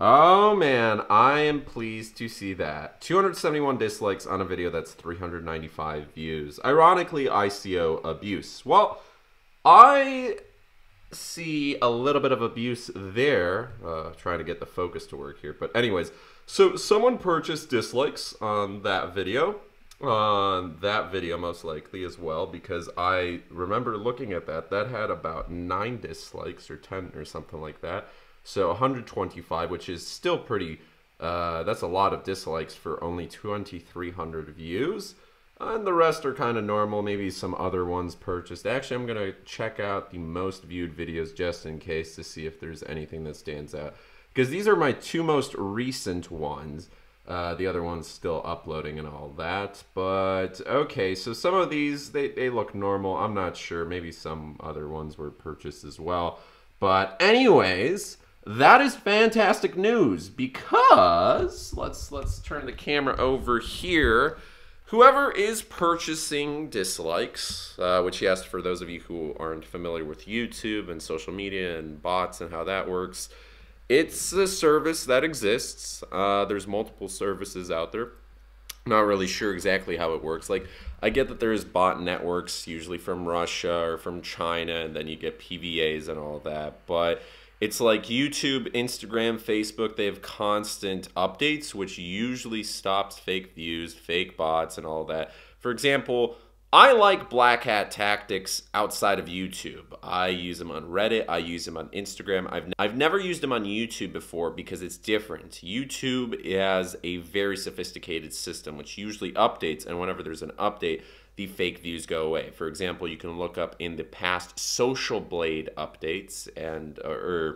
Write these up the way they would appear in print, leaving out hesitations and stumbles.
Oh man, I am pleased to see that. 271 dislikes on a video that's 395 views. Ironically, ICO abuse. Well, I see a little bit of abuse there. Trying to get the focus to work here. But anyways, so someone purchased dislikes on that video. On that video most likely as well, because I remember looking at that. That had about 9 dislikes or 10 or something like that. So 125, which is still pretty, that's a lot of dislikes for only 2,300 views. And the rest are kind of normal, maybe some other ones purchased. Actually, I'm going to check out the most viewed videos just in case to see if there's anything that stands out. Because these are my 2 most recent ones. The other one's still uploading and all that. But, okay, so some of these, they look normal. I'm not sure. Maybe some other ones were purchased as well. But anyways, that is fantastic news because, let's turn the camera over here. Whoever is purchasing dislikes, which yes, for those of you who aren't familiar with YouTube and social media and bots and how that works, it's a service that exists. There's multiple services out there. Not really sure exactly how it works. Like, I get that there's bot networks, usually from Russia or from China, and then you get PVAs and all that. But it's like YouTube, Instagram, Facebook, they have constant updates, which usually stops fake views, fake bots, and all that. For example, I like blackhat tactics outside of YouTube. I use them on Reddit. I use them on Instagram. I've never used them on YouTube before because it's different. YouTube has a very sophisticated system which usually updates, and whenever there's an update, the fake views go away. For example, you can look up in the past Social Blade updates, and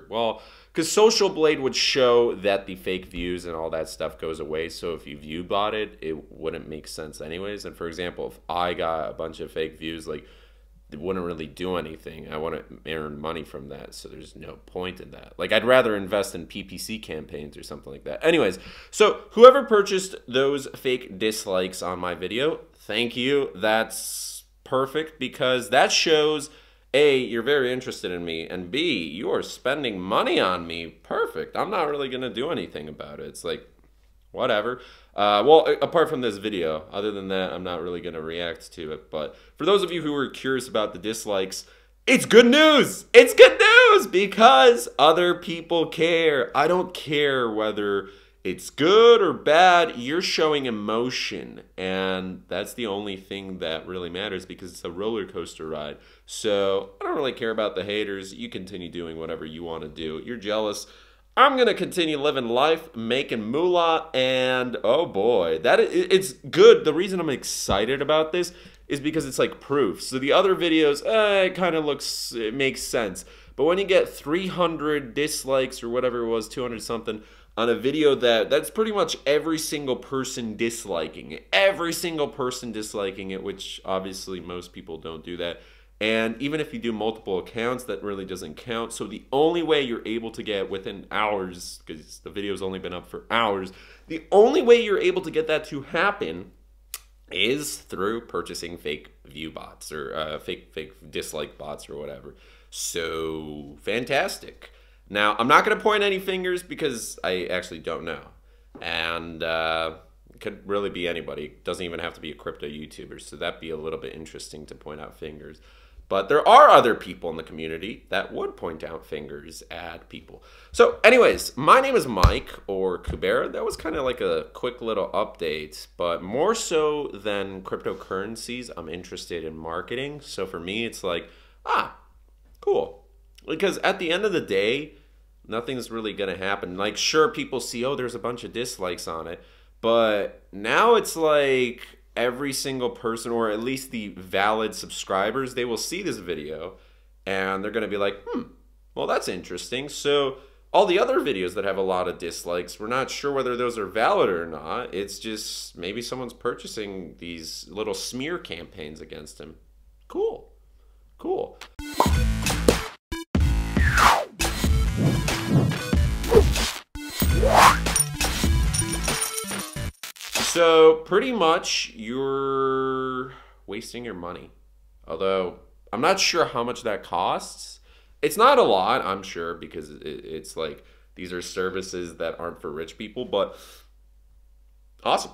well, because Social Blade would show that the fake views and all that stuff goes away. So if you view bought it, it wouldn't make sense anyways. And for example, if I got a bunch of fake views, like, it wouldn't really do anything. I want to earn money from that, so there's no point in that. Like, I'd rather invest in PPC campaigns or something like that. Anyways, so whoever purchased those fake dislikes on my video, thank you. That's perfect because that shows, A, you're very interested in me, and B, you are spending money on me. Perfect. I'm not really going to do anything about it. It's like, whatever. Well, apart from this video, other than that, I'm not really going to react to it. But for those of you who are curious about the dislikes, it's good news! It's good news because other people care. I don't care whether it's good or bad. You're showing emotion, and that's the only thing that really matters because it's a roller coaster ride. So I don't really care about the haters. You continue doing whatever you want to do. You're jealous. I'm going to continue living life, making moolah, and oh boy, it's good. The reason I'm excited about this is because it's like proof. So the other videos, it kind of looks, it makes sense. But when you get 300 dislikes or whatever it was, 200 something, on a video that's pretty much every single person disliking it. Every single person disliking it, which obviously most people don't do that. And even if you do multiple accounts, that really doesn't count. So the only way you're able to get within hours, because the video's only been up for hours, the only way you're able to get that to happen is through purchasing fake view bots or fake dislike bots or whatever. So fantastic. Now, I'm not going to point any fingers because I actually don't know. And it could really be anybody. It doesn't even have to be a crypto YouTuber. So that'd be a little bit interesting to point out fingers. But there are other people in the community that would point out fingers at people. So anyways, my name is Mike, or Kubera. That was kind of like a quick little update. But more so than cryptocurrencies, I'm interested in marketing. So for me, it's like, cool. Because at the end of the day, nothing's really going to happen. Like, sure, people see, oh, there's a bunch of dislikes on it. But now it's like every single person, or at least the valid subscribers, they will see this video and they're going to be like, well, that's interesting. So all the other videos that have a lot of dislikes, we're not sure whether those are valid or not. It's just maybe someone's purchasing these little smear campaigns against him. Cool. Cool. So pretty much you're wasting your money. Although I'm not sure how much that costs. It's not a lot, I'm sure, because it's like these are services that aren't for rich people, but awesome.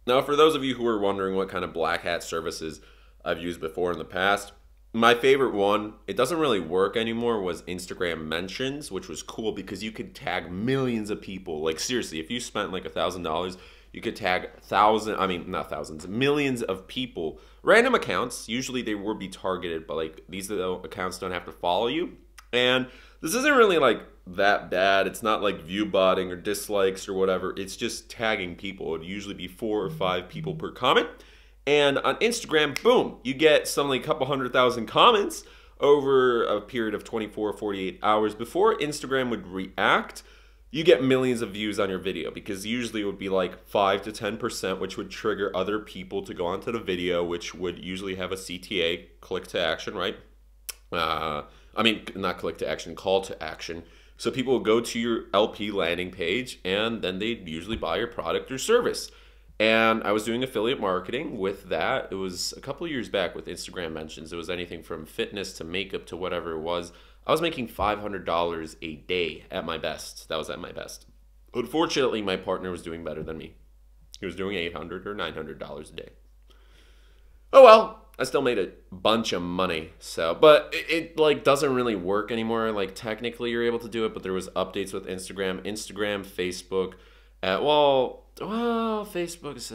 Now, for those of you who are wondering what kind of black hat services I've used before in the past, my favorite one, it doesn't really work anymore, was Instagram mentions, which was cool because you could tag millions of people. Like seriously, if you spent like $1,000, you could tag millions of people. Random accounts, usually they would be targeted, but like these accounts don't have to follow you. And this isn't really like that bad. It's not like view botting or dislikes or whatever. It's just tagging people. It would usually be 4 or 5 people per comment. And on Instagram, boom, you get something like a couple 100,000 comments over a period of 24 or 48 hours. Before Instagram would react, you get millions of views on your video, because usually it would be like 5 to 10%, which would trigger other people to go onto the video, which would usually have a CTA, click to action, right? Not click to action, call to action. So people will go to your LP landing page and then they'd usually buy your product or service. And I was doing affiliate marketing with that. It was a couple of years back with Instagram mentions. It was anything from fitness to makeup to whatever it was. I was making $500 a day at my best. That was at my best. Unfortunately, my partner was doing better than me. He was doing $800 or $900 a day. Oh well. I still made a bunch of money, but it like doesn't really work anymore. Like technically you're able to do it, but there was updates with Instagram, Facebook. Facebook is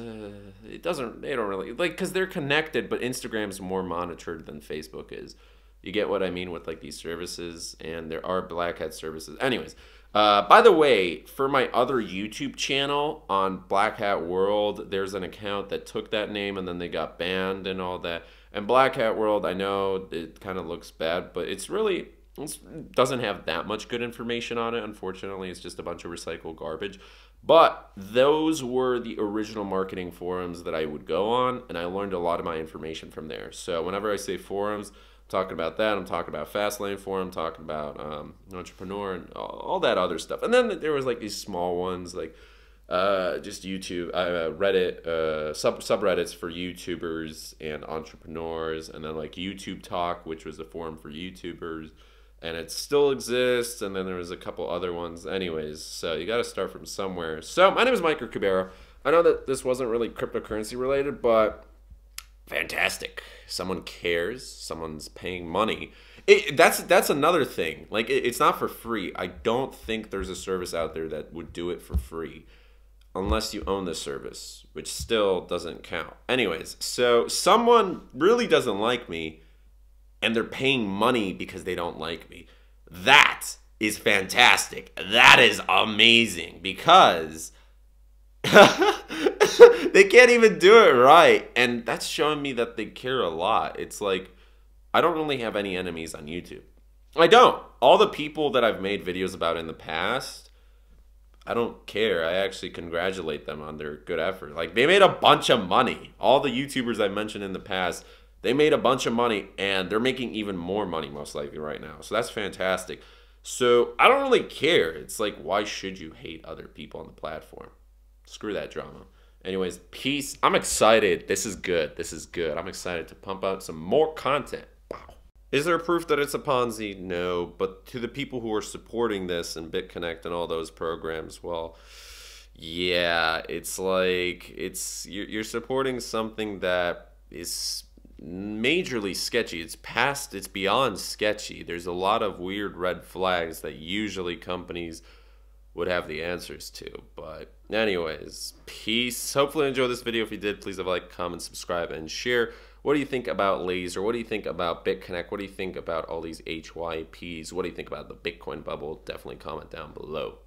they don't really like, because they're connected, but Instagram's more monitored than Facebook is. You get what I mean with like these services, and there are black hat services. Anyways, by the way, for my other YouTube channel on Black Hat World, there's an account that took that name and then they got banned and all that. And Black Hat World, I know it kind of looks bad, but it doesn't have that much good information on it. Unfortunately, it's just a bunch of recycled garbage. But those were the original marketing forums that I would go on, and I learned a lot of my information from there. So whenever I say forums, talking about that, I'm talking about Fastlane Forum, I'm talking about Entrepreneur and all that other stuff. And then there was like these small ones like just YouTube, Reddit, subreddits for YouTubers and entrepreneurs, and then like YouTube Talk, which was a forum for YouTubers, and it still exists. And then there was a couple other ones. Anyways, so you got to start from somewhere. So my name is Micro Cabera. I know that this wasn't really cryptocurrency related, but fantastic. Someone cares. Someone's paying money. That's another thing. Like it's not for free. I don't think there's a service out there that would do it for free, unless you own the service, which still doesn't count. Anyways, so someone really doesn't like me, and they're paying money because they don't like me. That is fantastic. That is amazing, because they can't even do it right. And that's showing me that they care a lot. It's like, I don't really have any enemies on YouTube. I don't. All the people that I've made videos about in the past, I don't care. I actually congratulate them on their good effort. Like, they made a bunch of money. All the YouTubers I mentioned in the past, they made a bunch of money, and they're making even more money most likely right now. So that's fantastic. So I don't really care. It's like, why should you hate other people on the platform? Screw that drama. Anyways, peace. I'm excited. This is good. This is good. I'm excited to pump out some more content. Wow. Is there proof that it's a Ponzi? No. But to the people who are supporting this and BitConnect and all those programs, well, yeah, it's like you're supporting something that is majorly sketchy. It's beyond sketchy. There's a lot of weird red flags that usually companies would have the answers to. But anyways, peace. Hopefully you enjoyed this video. If you did, please leave a like, comment, subscribe, and share. What do you think about Laser? What do you think about BitConnect? What do you think about all these HYPs? What do you think about the Bitcoin bubble? Definitely comment down below.